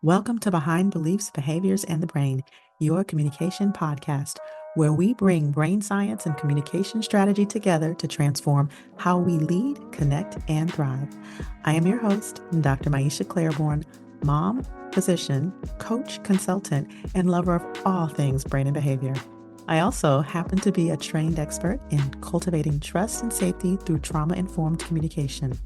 Welcome to Behind Beliefs, Behaviors, and the Brain, your communication podcast, where we bring brain science and communication strategy together to transform how we lead, connect, and thrive. I am your host, Dr. Maisha Claiborne, mom, physician, coach, consultant, and lover of all things brain and behavior. I also happen to be a trained expert in cultivating trust and safety through trauma-informed communication.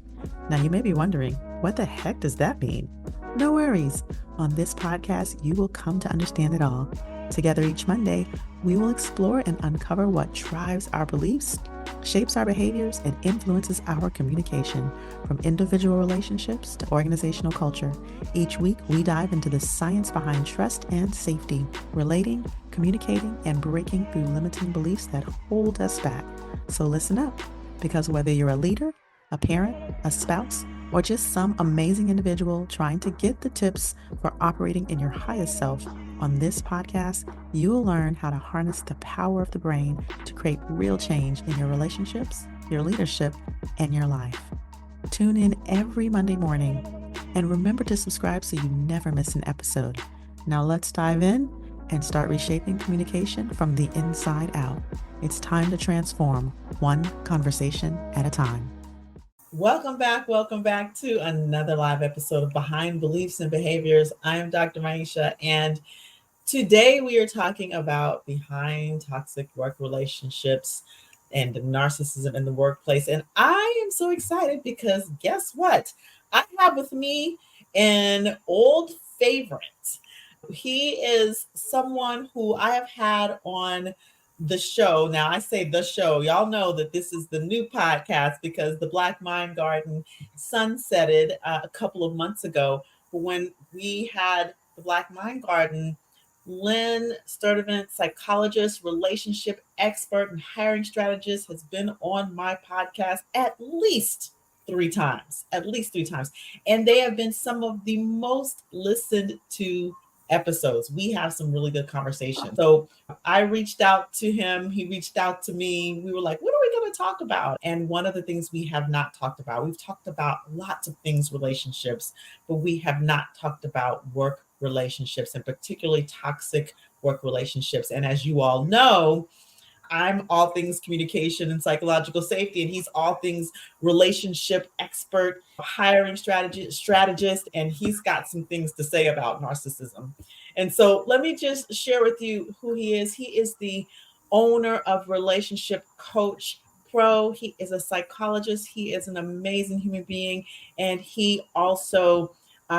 Now, you may be wondering, what the heck does that mean? No worries. On this podcast, you will come to understand it all. Together each Monday, we will explore and uncover what drives our beliefs, shapes our behaviors, and influences our communication, from individual relationships to organizational culture. Each week, we dive into the science behind trust and safety, relating, communicating, and breaking through limiting beliefs that hold us back. So listen up, because whether you're a leader, a parent, a spouse, or just some amazing individual trying to get the tips for operating in your highest self, on this podcast, you will learn how to harness the power of the brain to create real change in your relationships, your leadership, and your life. Tune in every Monday morning, and remember to subscribe so you never miss an episode. Now let's dive in and start reshaping communication from the inside out. It's time to transform, one conversation at a time. Welcome back to another live episode of Behind Beliefs and Behaviors. I am Dr. Maisha, and today we are talking about behind toxic work relationships and narcissism in the workplace. And I am so excited because guess what? I have with me an old favorite. He is someone who I have had on the show. Now, I say the show. Y'all know that this is the new podcast because the Black Mind Garden sunsetted a couple of months ago. But when we had the Black Mind Garden, Len Sturdivant, psychologist, relationship expert, and hiring strategist, has been on my podcast at least three times. And they have been some of the most listened to episodes. We have some really good conversations. So I reached out to him. He reached out to me. We were like, what are we going to talk about? And one of the things we have not talked about, we've talked about lots of things, relationships, but we have not talked about work relationships, and particularly toxic work relationships. And as you all know, I'm all things communication and psychological safety, and he's all things relationship expert, hiring strategist, and he's got some things to say about narcissism. And so let me just share with you who he is. He is the owner of Relationship Coach Pro. He is a psychologist. He is an amazing human being, and he also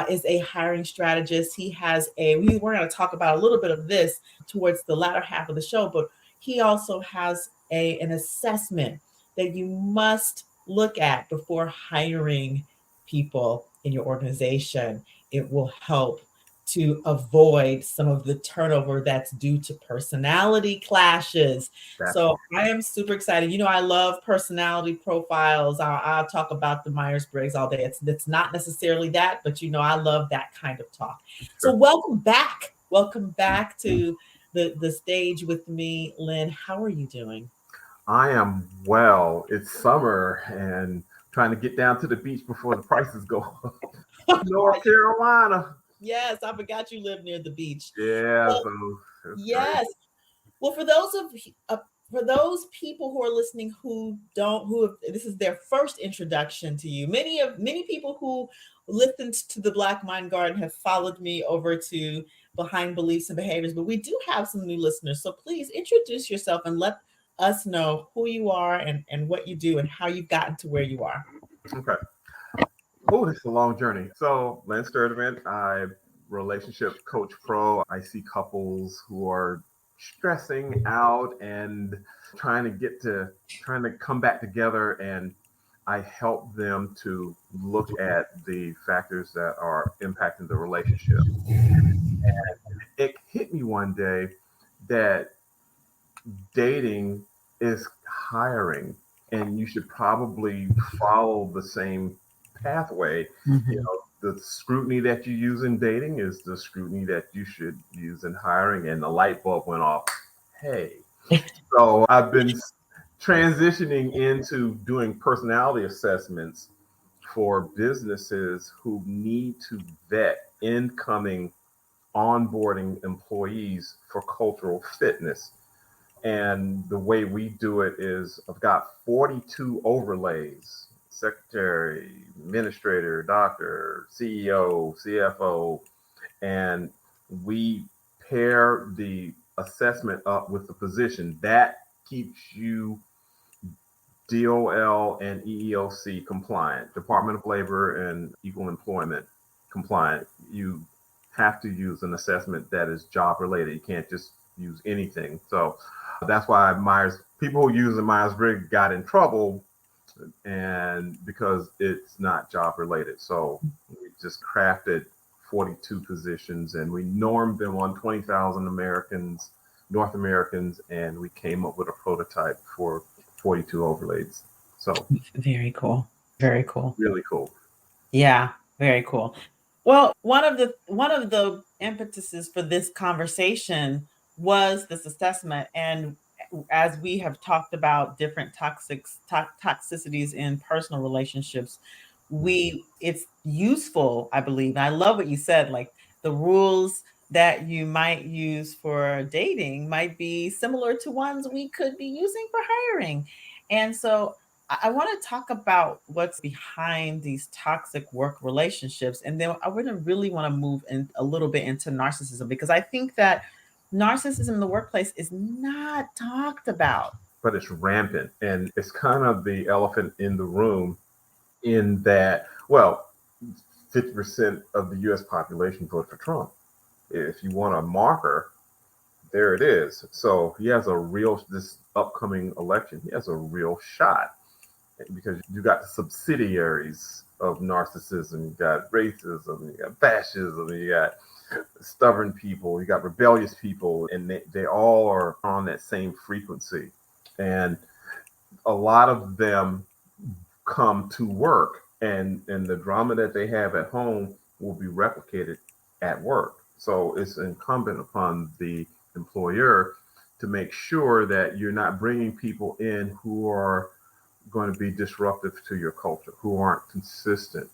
is a hiring strategist. We're going to talk about a little bit of this towards the latter half of the show, but he also has an assessment that you must look at before hiring people in your organization. It will help to avoid some of the turnover that's due to personality clashes. So I am super excited. You know, I love personality profiles. I'll talk about the Myers-Briggs all day. It's not necessarily that, but you know, I love that kind of talk. So welcome back. Welcome back to the stage with me, Len. How are you doing? I am well. It's summer and trying to get down to the beach before the prices go up. North Carolina. Yes, I forgot you live near the beach. Yeah, Well, so yes. great. Well, for those people who are listening this is their first introduction to you. Many people who listened to the Black Mind Garden have followed me over to Behind Beliefs and Behaviors, but we do have some new listeners. So please introduce yourself and let us know who you are and what you do and how you've gotten to where you are. Okay. Oh, it's a long journey. So, Len Sturdivant, I'm relationship coach pro. I see couples who are stressing out and trying to come back together, and I help them to look at the factors that are impacting the relationship. And it hit me one day that dating is hiring, and you should probably follow the same pathway. You know, the scrutiny that you use in dating is the scrutiny that you should use in hiring, and the light bulb went off. Hey, so I've been transitioning into doing personality assessments for businesses who need to vet incoming onboarding employees for cultural fitness. And the way we do it is I've got 42 overlays: secretary, administrator, doctor, CEO, CFO, and we pair the assessment up with the position. That keeps you DOL and EEOC compliant, Department of Labor and Equal Employment compliant. You have to use an assessment that is job related. You can't just use anything. So that's why people who use the Myers-Briggs got in trouble, and because it's not job related. So we just crafted 42 positions and we normed them on 20,000 Americans, North Americans, and we came up with a prototype for 42 overlays. So Very cool. Very cool. really cool. Yeah, very cool. Well, one of the impetuses for this conversation was this assessment, and as we have talked about different toxicities in personal relationships, it's useful, I believe. And I love what you said, like the rules that you might use for dating might be similar to ones we could be using for hiring. And so I want to talk about what's behind these toxic work relationships. And then I really want to move in a little bit into narcissism, because I think that narcissism in the workplace is not talked about. But it's rampant, and it's kind of the elephant in the room, in that, well, 50% of the US population voted for Trump. If you want a marker, there it is. So he has this upcoming election, he has a real shot, because you got the subsidiaries of narcissism. You got racism, you got fascism, you got stubborn people, you got rebellious people, and they all are on that same frequency. And a lot of them come to work, and the drama that they have at home will be replicated at work. So it's incumbent upon the employer to make sure that you're not bringing people in who are going to be disruptive to your culture, who aren't consistent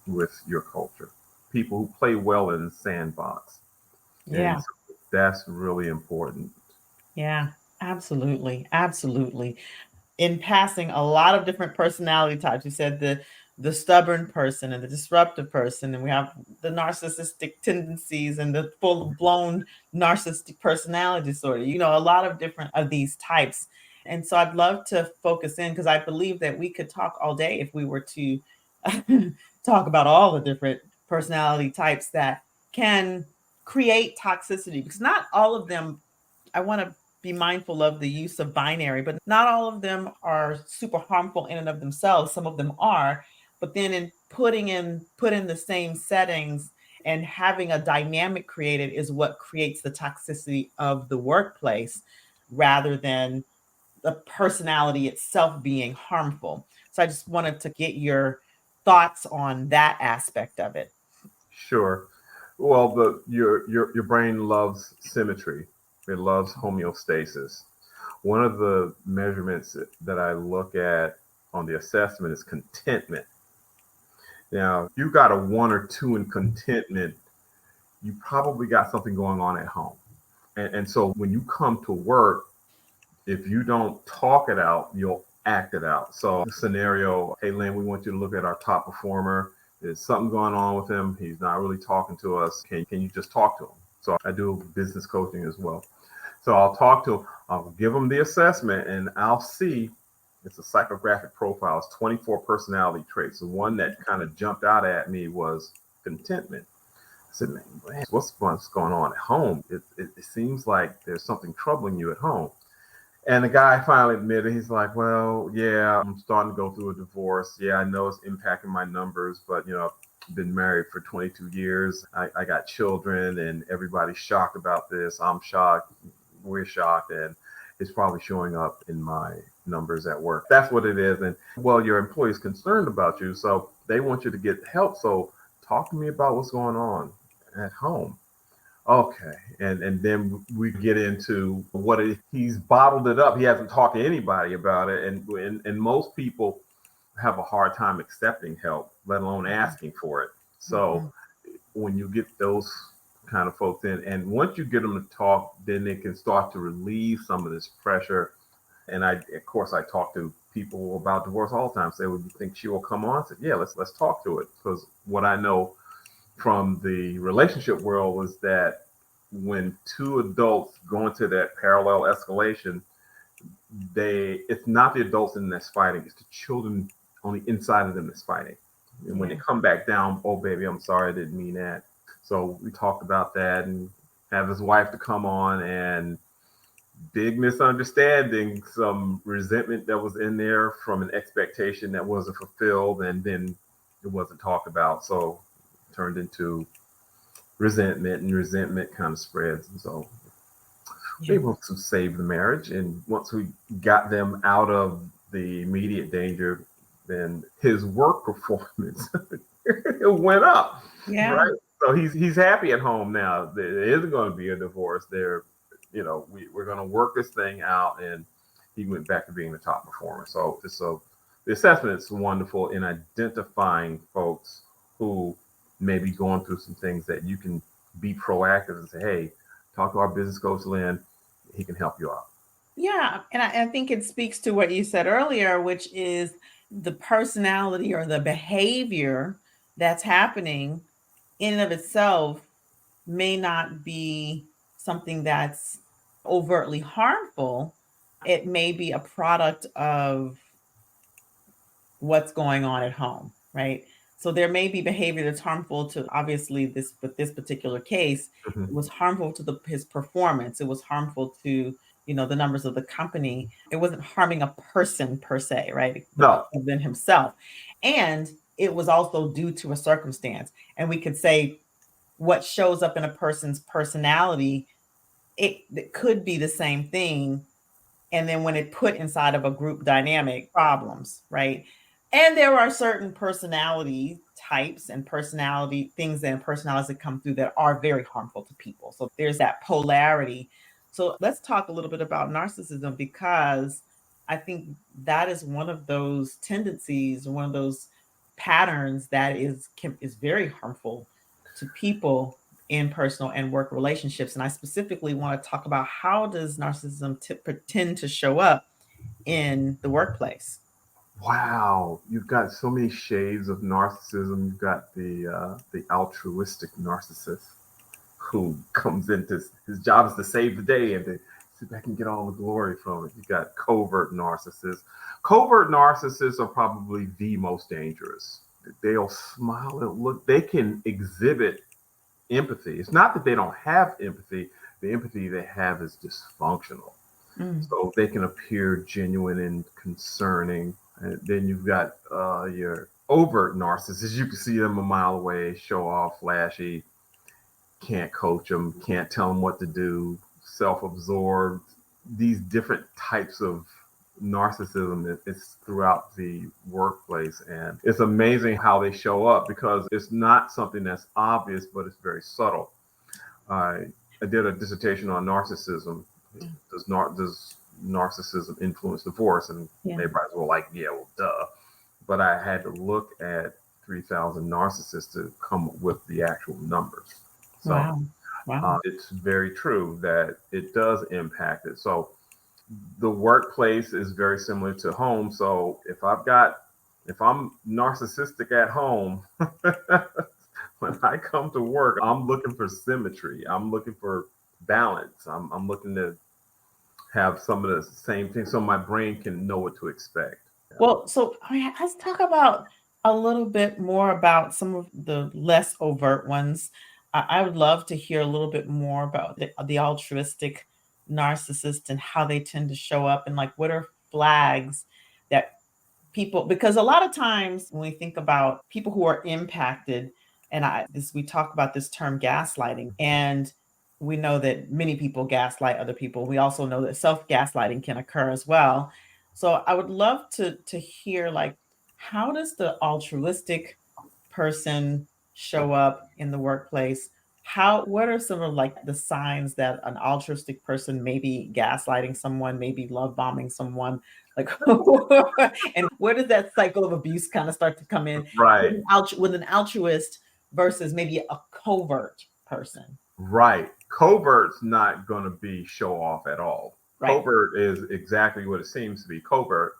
with your culture, people who play well in the sandbox. Yeah. And so that's really important. Yeah, absolutely. Absolutely. In passing, a lot of different personality types. You said the stubborn person and the disruptive person, and we have the narcissistic tendencies and the full-blown narcissistic personality disorder. A lot of different of these types. And so I'd love to focus in, because I believe that we could talk all day if we were to talk about all the different personality types that can create toxicity, because not all of them, I want to be mindful of the use of binary, but not all of them are super harmful in and of themselves. Some of them are, but then in put in the same settings and having a dynamic created is what creates the toxicity of the workplace, rather than the personality itself being harmful. So I just wanted to get your thoughts on that aspect of it. Sure. Well, your brain loves symmetry. It loves homeostasis. One of the measurements that I look at on the assessment is contentment. Now, if you got a 1 or 2 in contentment, you probably got something going on at home. And so when you come to work, if you don't talk it out, you'll act it out. So the scenario, hey, Len, we want you to look at our top performer. There's something going on with him. He's not really talking to us. Can you just talk to him? So I do business coaching as well. So I'll talk to him. I'll give him the assessment, and I'll see, it's a psychographic profile. It's 24 personality traits. The one that kind of jumped out at me was contentment. I said, man, what's going on at home? It seems like there's something troubling you at home. And the guy finally admitted, he's like, well, yeah, I'm starting to go through a divorce. Yeah, I know it's impacting my numbers, but, I've been married for 22 years. I got children, and everybody's shocked about this. I'm shocked. We're shocked. And it's probably showing up in my numbers at work. That's what it is. And, well, your employee's concerned about you, so they want you to get help. So talk to me about what's going on at home. Okay. And then we get into he's bottled it up. He hasn't talked to anybody about it. And most people have a hard time accepting help. let alone asking for it. So when you get those kind of folks in, and once you get them to talk, then they can start to relieve some of this pressure. And of course, I talk to people about divorce all the time. Say, "Would you think she will come on?" I said, "Yeah, let's talk to it." Because what I know from the relationship world was that when two adults go into that parallel escalation, it's not the adults in that's fighting, it's the children on the inside of them that's fighting. And when they come back down, "Oh baby, I'm sorry, I didn't mean that." So we talked about that and have his wife to come on, and big misunderstanding, some resentment that was in there from an expectation that wasn't fulfilled, and then it wasn't talked about. So it turned into resentment, and resentment kind of spreads. And so we able to save the marriage. And once we got them out of the immediate danger, then his work performance it went up. Right. So he's happy at home now. There isn't going to be a divorce. We're going to work this thing out, and he went back to being the top performer. So the assessment is wonderful in identifying folks who may be going through some things that you can be proactive and say, "Hey, talk to our business coach, Len. He can help you out." Yeah. And I think it speaks to what you said earlier, which is the personality or the behavior that's happening in and of itself may not be something that's overtly harmful. It may be a product of what's going on at home, right? So there may be behavior that's harmful to, obviously, this particular case, it was harmful to his performance. It was harmful to, the numbers of the company. It wasn't harming a person per se, right? No. Than himself. And it was also due to a circumstance. And we could say what shows up in a person's personality, it could be the same thing. And then when it put inside of a group dynamic, problems, right? And there are certain personality types and personalities that come through that are very harmful to people. So there's that polarity. So let's talk a little bit about narcissism, because I think that is one of those tendencies, one of those patterns that is very harmful to people in personal and work relationships. And I specifically want to talk about, how does narcissism tend to show up in the workplace? Wow, you've got so many shades of narcissism. You've got the altruistic narcissist who comes into his job is to save the day and to see if I can get all the glory from it. You've got covert narcissists. Covert narcissists are probably the most dangerous. They'll smile and look. They can exhibit empathy. It's not that they don't have empathy. The empathy they have is dysfunctional. So they can appear genuine and concerning. And then you've got your overt narcissists. You can see them a mile away, show off, flashy, can't coach them, can't tell them what to do, self-absorbed. These different types of narcissism is throughout the workplace. And it's amazing how they show up, because it's not something that's obvious, but it's very subtle. I did a dissertation on narcissism. Does narcissism influence divorce? And everybody's like, yeah, well, duh. But I had to look at 3,000 narcissists to come up with the actual numbers. So it's very true that it does impact it. So the workplace is very similar to home. So if I'm narcissistic at home, when I come to work, I'm looking for symmetry. I'm looking for balance. I'm looking to have some of the same things so my brain can know what to expect. Well, so let's talk about a little bit more about some of the less overt ones. I would love to hear a little bit more about the altruistic narcissist and how they tend to show up, and like, what are flags that people, because a lot of times when we think about people who are impacted, and we talk about this term gaslighting, and we know that many people gaslight other people. We also know that self-gaslighting can occur as well. So I would love to hear, like, how does the altruistic person show up in the workplace? what are some of like the signs that an altruistic person may be gaslighting someone, maybe love bombing someone? Like, and where does that cycle of abuse kind of start to come in Right. with an altruist versus maybe a covert person? Right. Covert's not going to be show off at all. Right. Covert is exactly what it seems to be. Covert,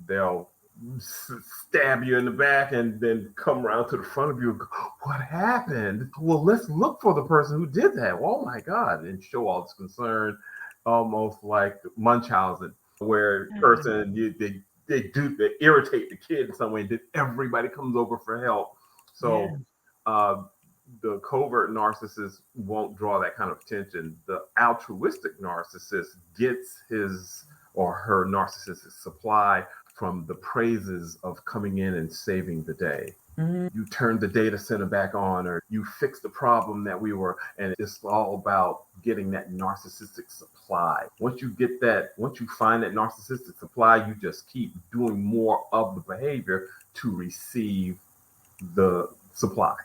they'll stab you in the back and then come around to the front of you and go, what happened? Well, let's look for the person who did that. Oh my God. And show all this concern, almost like Munchausen, where person they irritate the kid in some way, and then everybody comes over for help. So the covert narcissist won't draw that kind of attention. The altruistic narcissist gets his or her narcissistic supply from the praises of coming in and saving the day. You turn the data center back on, or you fix the problem that we were, and it's all about getting that narcissistic supply. Once you find that narcissistic supply, you just keep doing more of the behavior to receive the supply.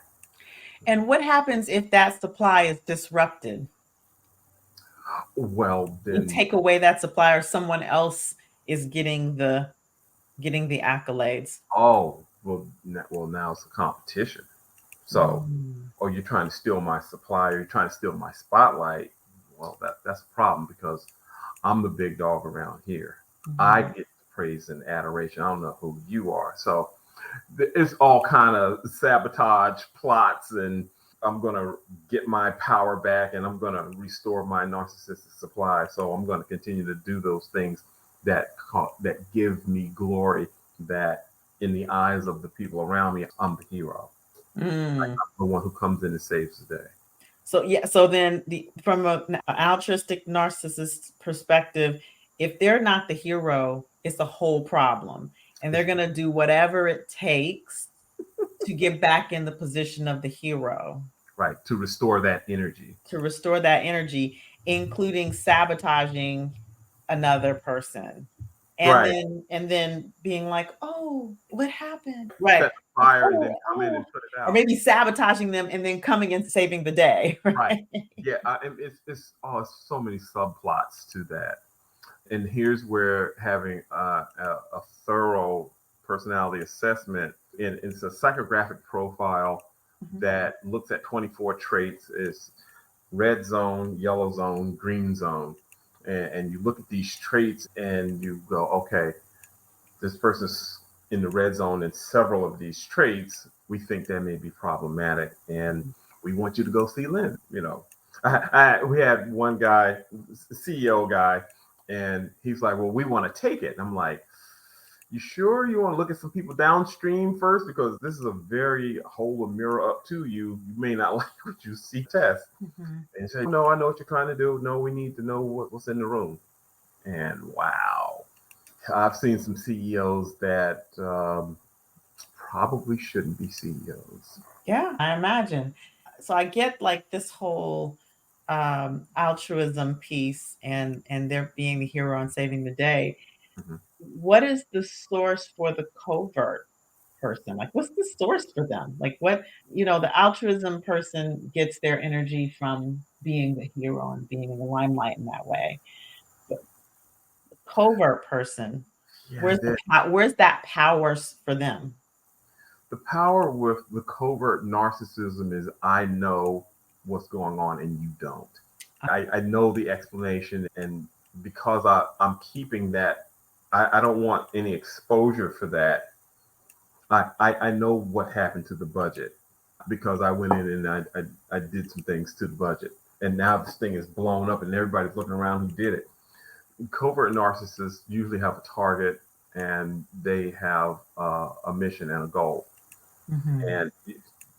And what happens if that supply is disrupted? Well, then you take away that supply, or someone else is getting the accolades. Oh, well, now it's a competition. So, or you're trying to steal my supply, or you're trying to steal my spotlight. Well, that's a problem, because I'm the big dog around here. I get praise and adoration. I don't know who you are. So it's all kind of sabotage plots, and I'm going to get my power back, and I'm going to restore my narcissistic supply. So I'm going to continue to do those things that give me glory, that in the eyes of the people around me, I'm the hero. Like, I'm the one who comes in and saves the day. So then from an altruistic narcissist perspective, if they're not the hero, it's a whole problem. And they're going to do whatever it takes to get back in the position of the hero. Right. To restore that energy. Including sabotaging another person. And then being like, oh, what happened? Right. Set the fire and then come in and put it out. Or maybe sabotaging them and then coming and saving the day. Right. Yeah. It's so many subplots to that. And here's where having a thorough personality assessment, it's a psychographic profile that looks at 24 traits. Is red zone, yellow zone, green zone. And you look at these traits and you go, okay, this person's in the red zone in several of these traits. We think that may be problematic, and we want you to go see Len. We had one guy, CEO guy, and he's like, well, we want to take it. And I'm like, you sure you want to look at some people downstream first? Because this is a very hold a mirror up to you. You may not like what you see test. And say, no, I know what you're trying to do. No, we need to know what's in the room. And wow, I've seen some CEOs that probably shouldn't be CEOs. Yeah, I imagine. So I get like this whole altruism piece and they're being the hero and saving the day. What is the source for the covert person? Like, what's the source for them? Like, what, the altruism person gets their energy from being the hero and being in the limelight in that way. But the covert person, where's that power for them? The power with the covert narcissism is I know what's going on and you don't. I know the explanation, and because I'm keeping that, I don't want any exposure for that. I know what happened to the budget, because I went in and I did some things to the budget, and now this thing is blown up and everybody's looking around who did it. Covert narcissists usually have a target, and they have a mission and a goal. And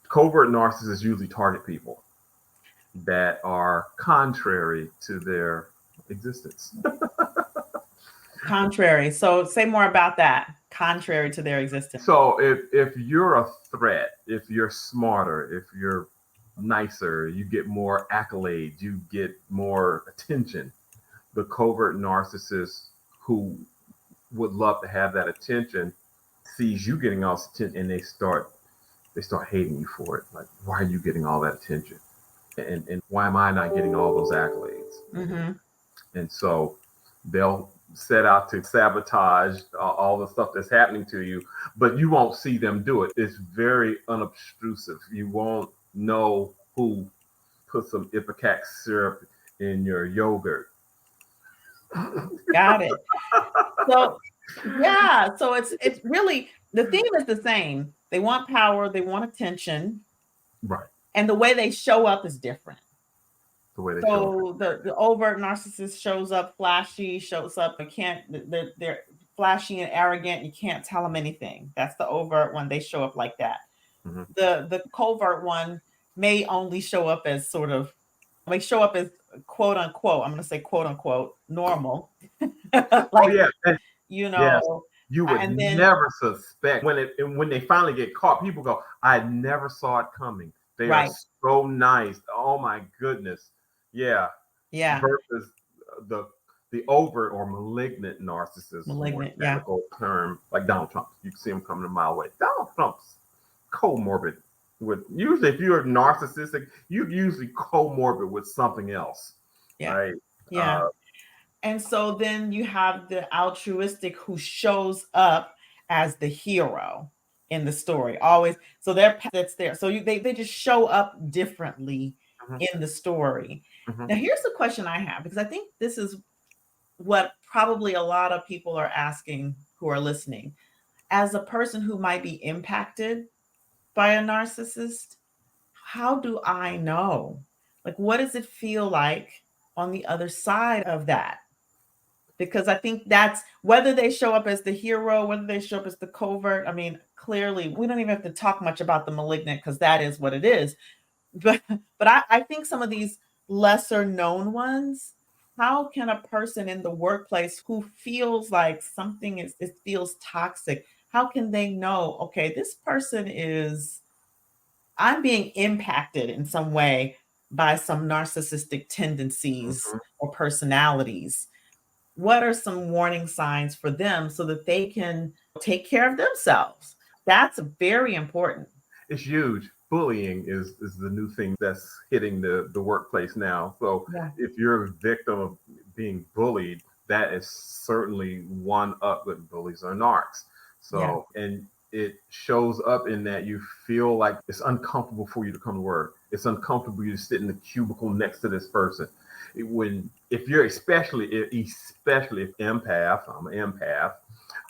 covert narcissists usually target people that are contrary to their existence. Contrary. So say more about that. Contrary to their existence. So if you're a threat, if you're smarter, if you're nicer, you get more accolades, you get more attention. The covert narcissist who would love to have that attention sees you getting all this attention, and they start hating you for it. Like, why are you getting all that attention? and why am I not getting all those accolades? Mm-hmm. And so they'll set out to sabotage all the stuff that's happening to you, but you won't see them do it. It's very unobtrusive. You won't know who put some ipecac syrup in your yogurt. Got it. So yeah, so it's really, the theme is the same. They want power, they want attention, Right. and the way they show up is different. The way they show So the overt narcissist shows up flashy, shows up, they're flashy and arrogant. You can't tell them anything. That's the overt one. They show up like that. Mm-hmm. The covert one may only show up as may show up as quote unquote, I'm going to say quote unquote, normal. Like, oh yeah, you know, yes. You would and then, never suspect when they finally get caught. People go, "I never saw it coming." They right. are so nice. Oh my goodness, yeah. Versus the overt or malignant narcissist, Malignant, more technical term, like Donald Trump. You can see him coming a mile away. Donald Trump's comorbid with, usually if you're narcissistic, you're usually comorbid with something else. Yeah. Right? Yeah. And so then you have the altruistic who shows up as the hero in the story always. So that's there. So they just show up differently in the story. Now here's the question I have, because I think this is what probably a lot of people are asking who are listening. As a person who might be impacted by a narcissist, how do I know? Like, what does it feel like on the other side of that? Because I think that's, whether they show up as the hero, whether they show up as the covert. I mean, clearly, we don't even have to talk much about the malignant, because that is what it is. But I think some of these lesser known ones, how can a person in the workplace who feels like something it feels toxic, how can they know, okay, this person I'm being impacted in some way by some narcissistic tendencies or personalities? What are some warning signs for them so that they can take care of themselves? That's very important. It's huge. Bullying is the new thing that's hitting the workplace now. So if you're a victim of being bullied, that is certainly one up with bullies or narcs. So, and it shows up in that you feel like it's uncomfortable for you to come to work. It's uncomfortable for you to sit in the cubicle next to this person. If you're especially if empath, I'm an empath,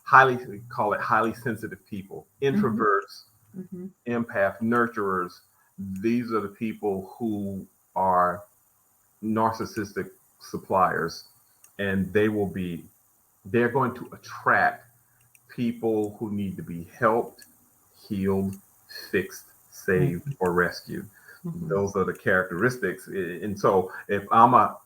highly sensitive people, introverts, empath, nurturers, these are the people who are narcissistic suppliers, and they're going to attract people who need to be helped, healed, fixed, saved, or rescued. Those are the characteristics. And so if I'm a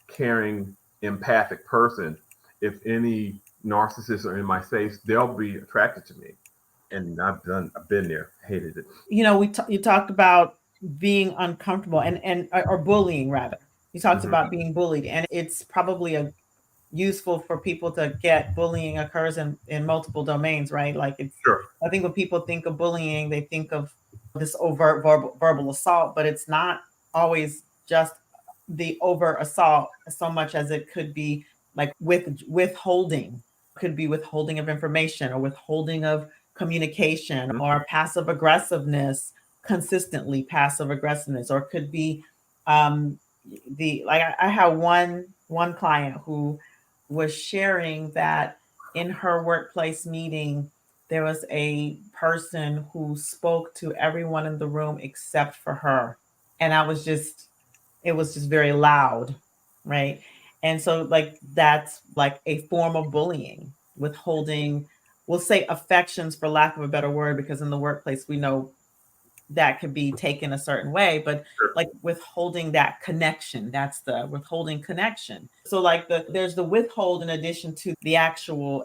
caring, empathic person, if any narcissists are in my space, they'll be attracted to me. And I've been there, hated it. You know, you talked about being uncomfortable or bullying, rather. You talked about being bullied, and it's probably useful for people to get bullying occurs in multiple domains, right? Like I think when people think of bullying, they think of this overt verbal assault, but it's not always just the overt assault so much as it could be like withholding, could be withholding of information or withholding of communication or passive aggressiveness, consistently passive aggressiveness, or could be I have one client who was sharing that in her workplace meeting, there was a person who spoke to everyone in the room except for her. And it was just very loud, right? And so like, that's like a form of bullying, withholding, we'll say affections for lack of a better word, because in the workplace, we know that could be taken a certain way, but like withholding that connection, that's the withholding connection. So like there's the withhold in addition to the actual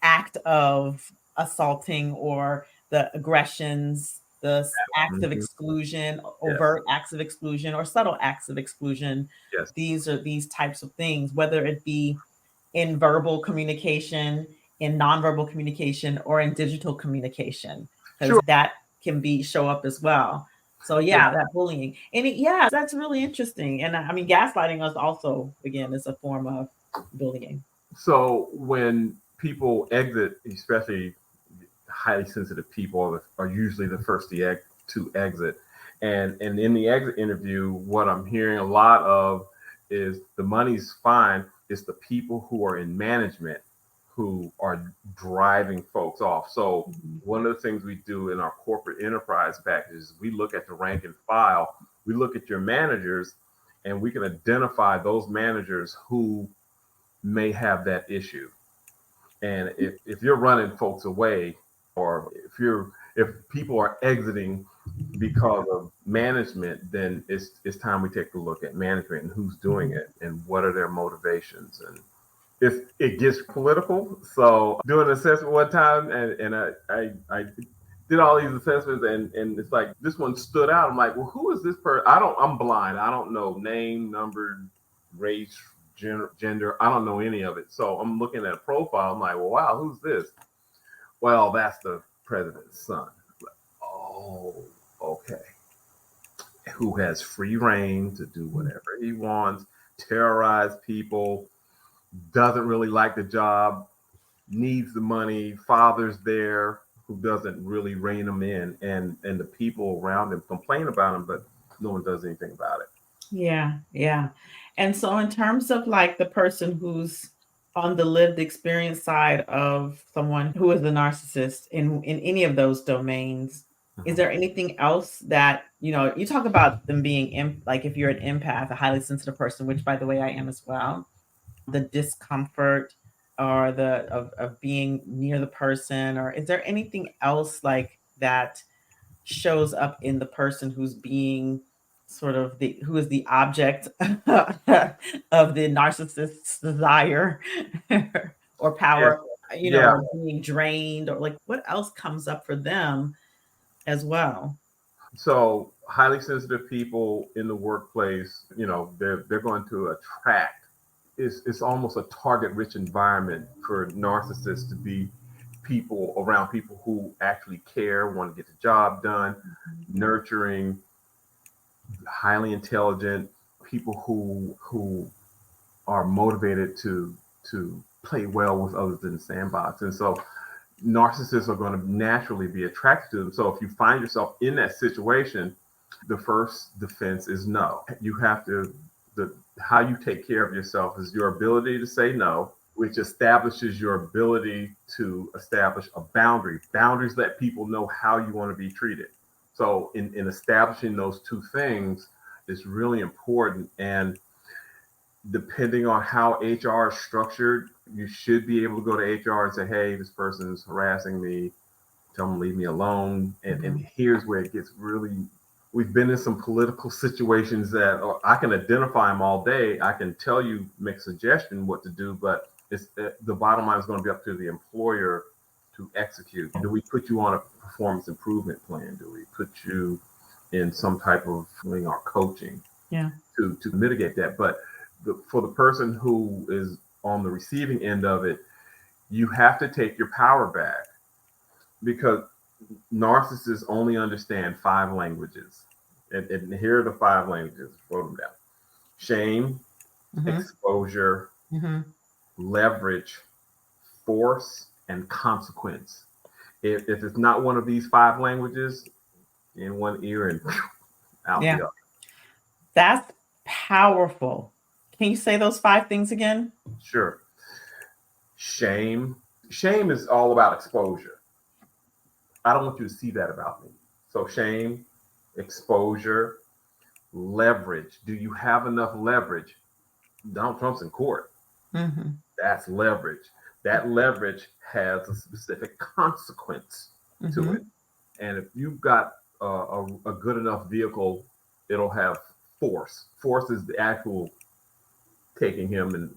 act of assaulting or the aggressions, the acts of exclusion, overt acts of exclusion or subtle acts of exclusion. These are these types of things, whether it be in verbal communication, in nonverbal communication, or in digital communication, because that can show up as well. So yeah, that bullying. And yeah, that's really interesting. And I mean, gaslighting us also, again, is a form of bullying. So when people exit, especially highly sensitive people are usually the first to exit. And in the exit interview, what I'm hearing a lot of is the money's fine. It's the people who are in management who are driving folks off. So one of the things we do in our corporate enterprise packages, we look at the rank and file, we look at your managers, and we can identify those managers who may have that issue. And if you're running folks away, or if people are exiting because of management, then it's time we take a look at management and who's doing it and what are their motivations. And if it gets political, so doing an assessment one time, and I did all these assessments, and it's like this one stood out. I'm like, well, who is this person? I'm blind. I don't know name, number, race, gender. I don't know any of it. So I'm looking at a profile. I'm like, well, wow, who's this? Well, that's the president's son. Like, oh, okay. Who has free reign to do whatever he wants, terrorize people, doesn't really like the job, needs the money, father's there who doesn't really rein him in, and the people around him complain about him, but no one does anything about it. Yeah, yeah. And so in terms of like the person who's on the lived experience side of someone who is a narcissist in any of those domains, is there anything else that, you talk about them being like if you're an empath, a highly sensitive person, which by the way I am as well, the discomfort or of being near the person, or is there anything else like that shows up in the person who's being sort of who is the object of the narcissist's desire or power, Yeah. or being drained, or like what else comes up for them as well? So highly sensitive people in the workplace, they're going to attract. It's almost a target-rich environment for narcissists to be people around people who actually care, want to get the job done, nurturing, highly intelligent people who are motivated to play well with others in the sandbox. And so narcissists are going to naturally be attracted to them. So if you find yourself in that situation, the first defense is no. You have to, how you take care of yourself is your ability to say no, which establishes your ability to establish a boundary. Boundaries let people know how you want to be treated. So in establishing those two things is really important. And depending on how HR is structured, you should be able to go to HR and say, hey, this person's harassing me. Tell them to leave me alone. And here's where it gets really, we've been in some political situations that I can identify them all day. I can tell you, make a suggestion what to do, but it's the bottom line is going to be up to the employer to execute. Do we put you on a performance improvement plan? Do we put you in some type of or coaching to mitigate that? But for the person who is on the receiving end of it, you have to take your power back, because narcissists only understand 5 languages. And here are the 5 languages. Wrote them down: shame, exposure, leverage, force, and consequence. If it's not one of these 5 languages, in one ear and out the other. That's powerful. Can you say those 5 things again? Sure. Shame. Shame is all about exposure. I don't want you to see that about me. So shame, exposure, leverage. Do you have enough leverage? Donald Trump's in court. That's leverage. That leverage has a specific consequence to it. And if you've got a good enough vehicle, it'll have force. Force is the actual taking him and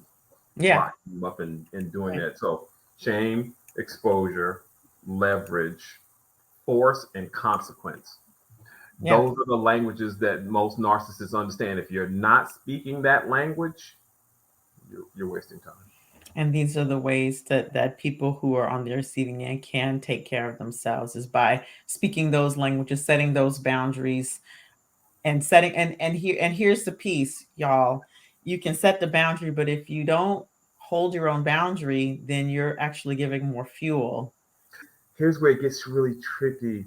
locking him up and doing that. So shame, exposure, leverage, force, and consequence. Those are the languages that most narcissists understand. If you're not speaking that language, you're wasting time. And these are the ways that people who are on the receiving end can take care of themselves, is by speaking those languages, setting those boundaries, and setting and here's the piece, y'all. You can set the boundary, but if you don't hold your own boundary, then you're actually giving more fuel. Here's where it gets really tricky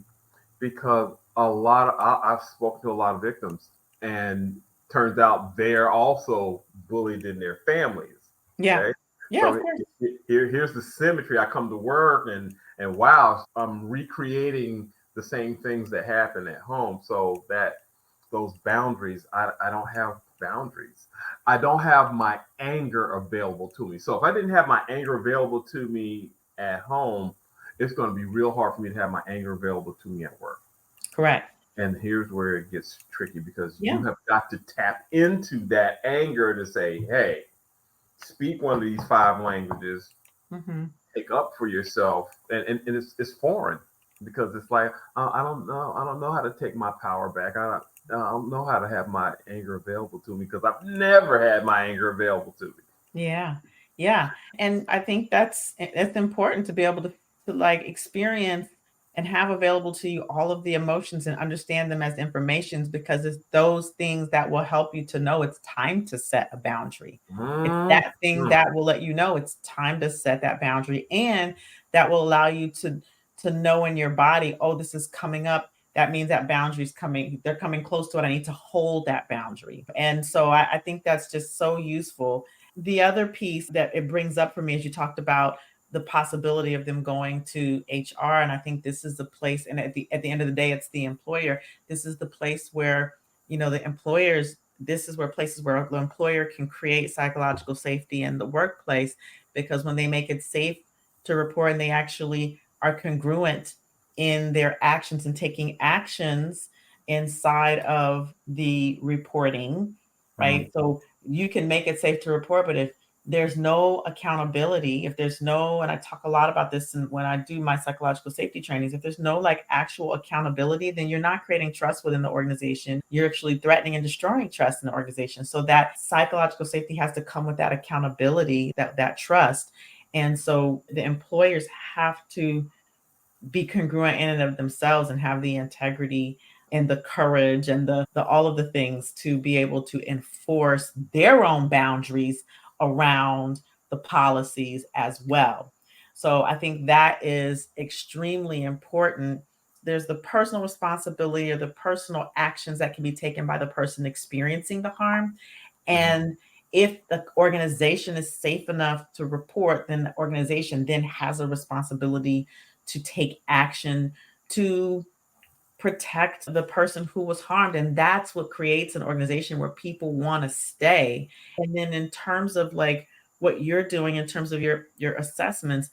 because I've spoken to a lot of victims, and turns out they're also bullied in their families. Yeah. Okay, Yeah, of so course. here's the symmetry. I come to work, and wow, I'm recreating the same things that happen at home. So that those boundaries, I don't have boundaries. I don't have my anger available to me. So if I didn't have my anger available to me at home, it's going to be real hard for me to have my anger available to me at work. Correct. And here's where it gets tricky because Yeah. you have got to tap into that anger to say, hey, speak one of these five languages, Mm-hmm. take up for yourself. And it's foreign because it's like, I don't know. I don't know how to take my power back. I don't know how to have my anger available to me because I've never had my anger available to me. Yeah. Yeah. And I think it's important to be able to like experience and have available to you all of the emotions and understand them as informations, because it's those things that will help you to know it's time to set a boundary. It's Mm-hmm. that thing that will let you know it's time to set that boundary, and that will allow you to know in your body, oh, this is coming up. That means that boundary's coming, they're coming close to it. I need to hold that boundary. And so I think that's just so useful. The other piece that it brings up for me is you talked about the possibility of them going to HR. And I think this is the place, and at the end of the day, it's the employer. This is the place where, the employers, this is where places where the employer can create psychological safety in the workplace, because when they make it safe to report and they actually are congruent in their actions and taking actions inside of the reporting, Mm-hmm. right? So you can make it safe to report, but if there's no accountability, if there's no, and I talk a lot about this when I do my psychological safety trainings, if there's no like actual accountability, then you're not creating trust within the organization. You're actually threatening and destroying trust in the organization. So that psychological safety has to come with that accountability, that trust. And so the employers have to be congruent in and of themselves and have the integrity and the courage and the all of the things to be able to enforce their own boundaries around the policies as well. So I think that is extremely important. There's the personal responsibility or the personal actions that can be taken by the person experiencing the harm. Mm-hmm. And if the organization is safe enough to report, then the organization then has a responsibility to take action to protect the person who was harmed. And that's what creates an organization where people want to stay. And then in terms of like what you're doing in terms of your assessments,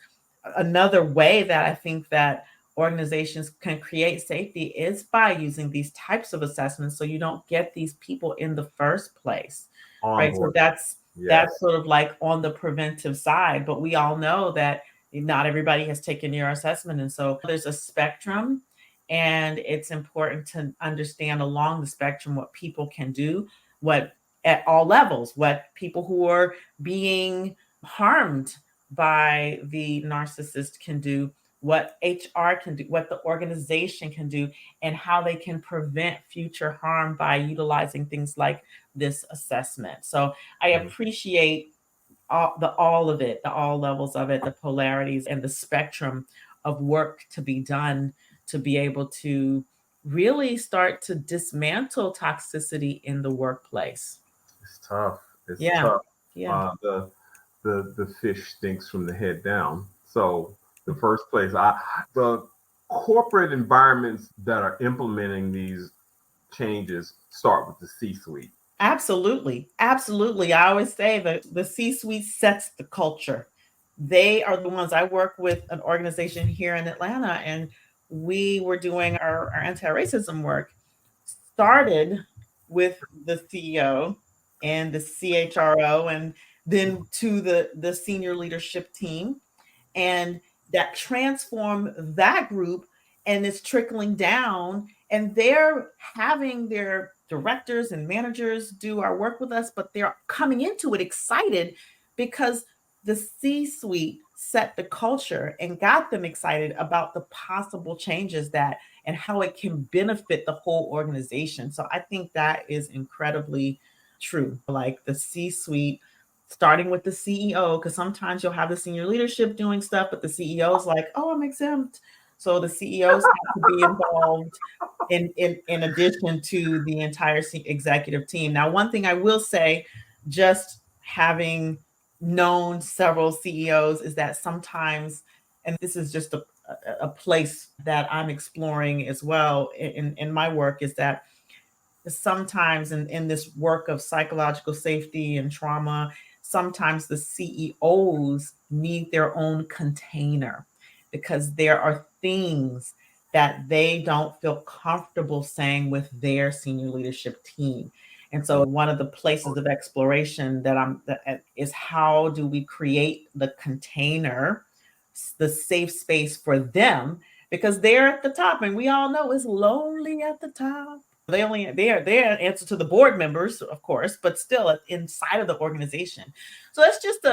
another way that I think that organizations can create safety is by using these types of assessments, so you don't get these people in the first place, right? So Onboarding. that's Yes. sort of like on the preventive side, but we all know that not everybody has taken your assessment, and so there's a spectrum, and it's important to understand along the spectrum what people can do, what at all levels, what people who are being harmed by the narcissist can do, what HR can do, what the organization can do, and how they can prevent future harm by utilizing things like this assessment. So I Mm-hmm. appreciate all of it, the all levels of it, the polarities and the spectrum of work to be done to be able to really start to dismantle toxicity in the workplace. It's tough. It's Yeah. tough. Yeah. The fish stinks from the head down. So the first place, the corporate environments that are implementing these changes start with the C-suite. Absolutely. Absolutely. I always say that the C suite sets the culture. They are the ones. I work with an organization here in Atlanta, and we were doing our anti racism work, started with the CEO and the CHRO, and then to the senior leadership team, and that transform that group, and it's trickling down, and they're having their directors and managers do our work with us, but they're coming into it excited because the C-suite set the culture and got them excited about the possible changes that and how it can benefit the whole organization. So I think that is incredibly true. Like the C-suite, starting with the CEO, because sometimes you'll have the senior leadership doing stuff, but the CEO is like, oh, I'm exempt. So the CEOs have to be involved in addition to the entire executive team. Now, one thing I will say, just having known several CEOs, is that sometimes, and this is just a place that I'm exploring as well in my work, is that sometimes in this work of psychological safety and trauma, sometimes the CEOs need their own container because there are things that they don't feel comfortable saying with their senior leadership team. And so one of the places of exploration that is how do we create the container, the safe space for them, because they're at the top and we all know it's lonely at the top. They're answer to the board members, of course, but still inside of the organization. So it's just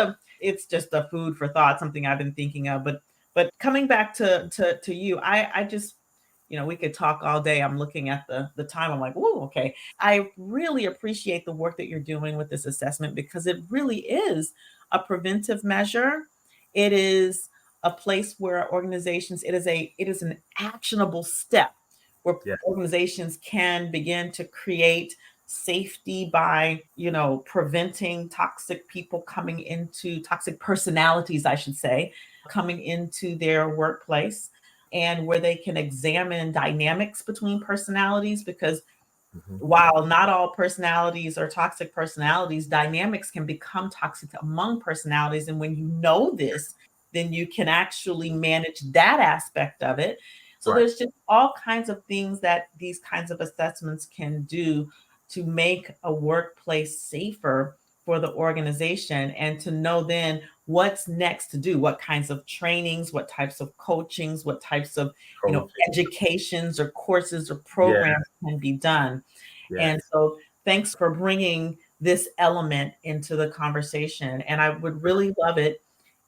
a food for thought, something I've been thinking of. But coming back to you, I just, we could talk all day. I'm looking at the time. I'm like, whoa, okay. I really appreciate the work that you're doing with this assessment because it really is a preventive measure. It is a place where organizations, it is an actionable step where organizations can begin to create safety by, preventing toxic people toxic personalities, I should say, coming into their workplace, and where they can examine dynamics between personalities, because while not all personalities are toxic personalities, dynamics can become toxic among personalities. And when you know this, then you can actually manage that aspect of it. So there's just all kinds of things that these kinds of assessments can do to make a workplace safer for the organization, and to know then what's next to do, what kinds of trainings, what types of coachings, what types of educations or courses or programs can be done. And so thanks for bringing this element into the conversation. And I would really love it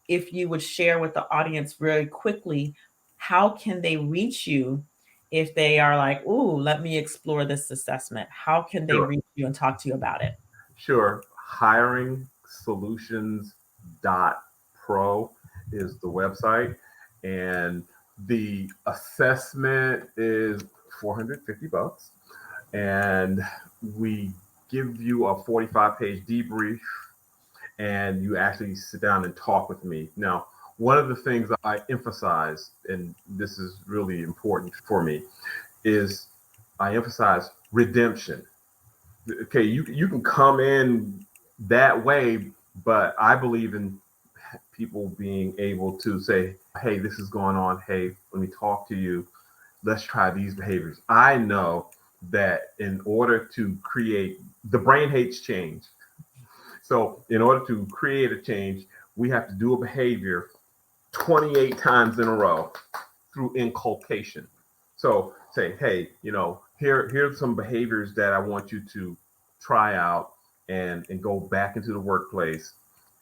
if you would share with the audience very quickly, how can they reach you if they are like, ooh, let me explore this assessment? How can they reach you and talk to you about it? Sure. hiringsolutions.pro is the website. And the assessment is $450. And we give you a 45-page debrief, and you actually sit down and talk with me. Now, one of the things I emphasize, and this is really important for me, is I emphasize redemption. Okay, you can come in that way, but I believe in people being able to say, hey, this is going on. Hey, let me talk to you. Let's try these behaviors. I know that in order to create, the brain hates change. So in order to create a change, we have to do a behavior 28 times in a row through inculcation. So say, hey, here's some behaviors that I want you to try out and go back into the workplace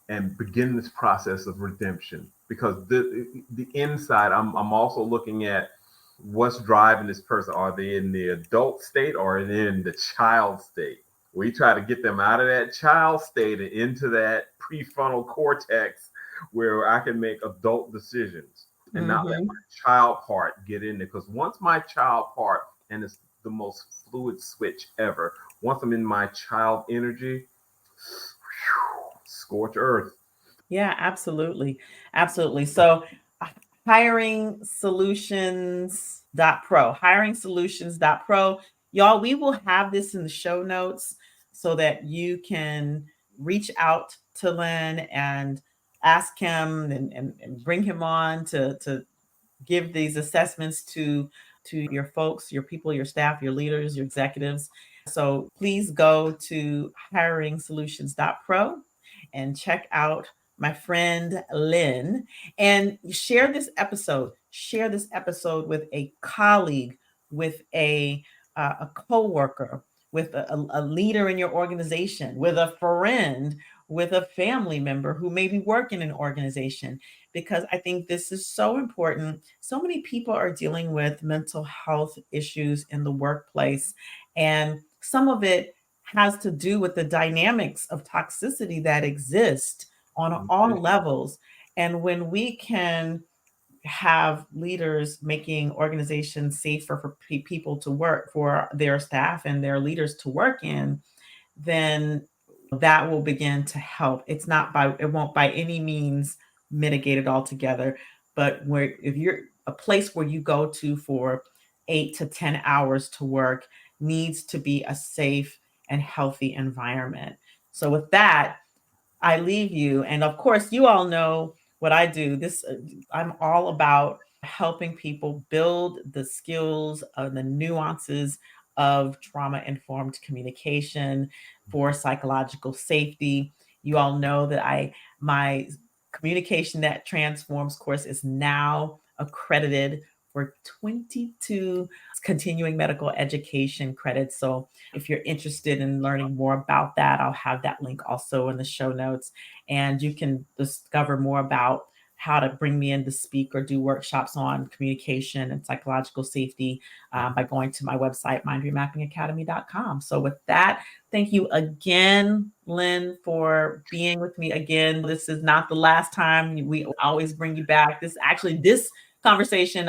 and begin this process of redemption. Because the inside, I'm also looking at what's driving this person. Are they in the adult state or are they in the child state? We try to get them out of that child state and into that prefrontal cortex where I can make adult decisions and not let my child part get in there. Because once my child part, and it's the most fluid switch ever, once I'm in my child energy, scorch earth. Yeah, absolutely. Absolutely. So hiringsolutions.pro. Y'all, we will have this in the show notes so that you can reach out to Len and ask him and bring him on to give these assessments to your folks, your people, your staff, your leaders, your executives. So please go to hiringsolutions.pro and check out my friend Len, and share this episode. Share this episode with a colleague, with a coworker, with a leader in your organization, with a friend, with a family member who maybe work in an organization, because I think this is so important. So many people are dealing with mental health issues in the workplace, and some of it has to do with the dynamics of toxicity that exist on all levels. And when we can have leaders making organizations safer for people to work, for their staff and their leaders to work in, then that will begin to help. It won't by any means mitigate it altogether, but where if you're a place where you go to for 8 to 10 hours to work needs to be a safe and healthy environment. So with that, I leave you. And of course, you all know what I do. I'm all about helping people build the skills the nuances of trauma informed communication for psychological safety. You all know that my Communication That Transforms course is now accredited for 22 continuing medical education credits. So if you're interested in learning more about that, I'll have that link also in the show notes. And you can discover more about how to bring me in to speak or do workshops on communication and psychological safety by going to my website, mindremappingacademy.com. So with that, thank you again, Len, for being with me again. This is not the last time. We always bring you back. This conversation,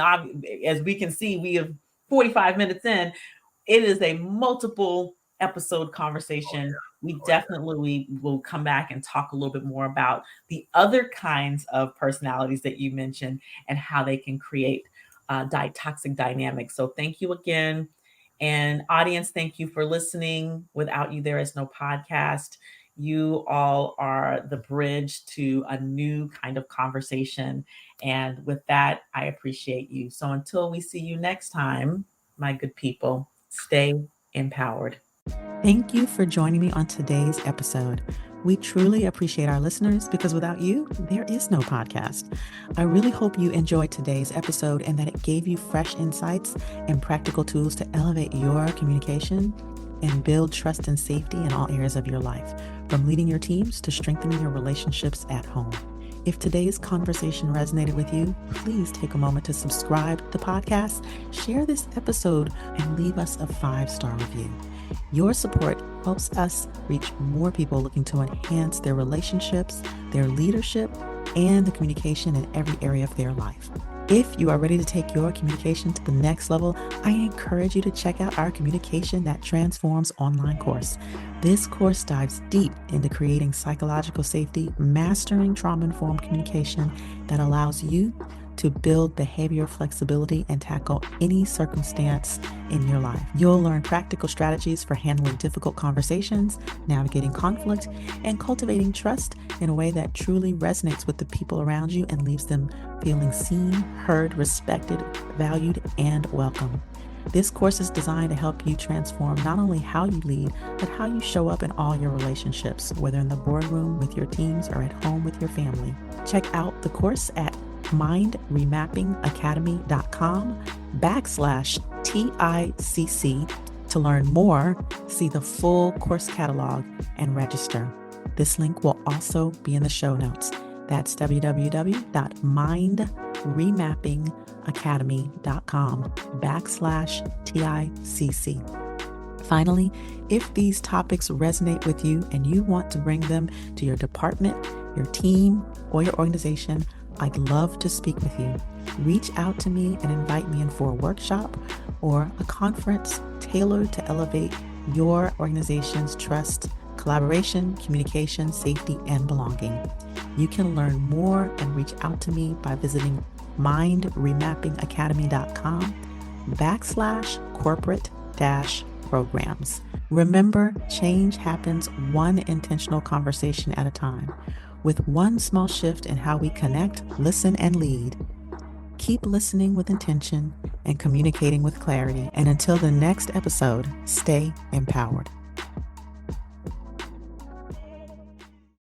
as we can see, we have 45 minutes in. It is a multiple episode conversation. We definitely will come back and talk a little bit more about the other kinds of personalities that you mentioned and how they can create toxic dynamics. So thank you again. And audience, thank you for listening. Without you, there is no podcast. You all are the bridge to a new kind of conversation. And with that, I appreciate you. So until we see you next time, my good people, stay empowered. Thank you for joining me on today's episode. We truly appreciate our listeners because without you, there is no podcast. I really hope you enjoyed today's episode and that it gave you fresh insights and practical tools to elevate your communication and build trust and safety in all areas of your life, from leading your teams to strengthening your relationships at home. If today's conversation resonated with you, please take a moment to subscribe to the podcast, share this episode, and leave us a 5-star review. Your support helps us reach more people looking to enhance their relationships, their leadership, and the communication in every area of their life. If you are ready to take your communication to the next level, I encourage you to check out our Communication That Transforms online course. This course dives deep into creating psychological safety, mastering trauma-informed communication that allows you to build behavioral flexibility and tackle any circumstance in your life. You'll learn practical strategies for handling difficult conversations, navigating conflict, and cultivating trust in a way that truly resonates with the people around you and leaves them feeling seen, heard, respected, valued, and welcome. This course is designed to help you transform not only how you lead, but how you show up in all your relationships, whether in the boardroom with your teams or at home with your family. Check out the course at mindremappingacademy.com/TICC to learn more, see the full course catalog, and register. This link will also be in the show notes. That's www.mindremappingacademy.com/TICC. Finally, if these topics resonate with you and you want to bring them to your department, your team, or your organization, I'd love to speak with you. Reach out to me and invite me in for a workshop or a conference tailored to elevate your organization's trust, collaboration, communication, safety, and belonging. You can learn more and reach out to me by visiting mindremappingacademy.com/corporate-programs. Remember, change happens one intentional conversation at a time. With one small shift in how we connect, listen, and lead. Keep listening with intention and communicating with clarity. And until the next episode, stay empowered.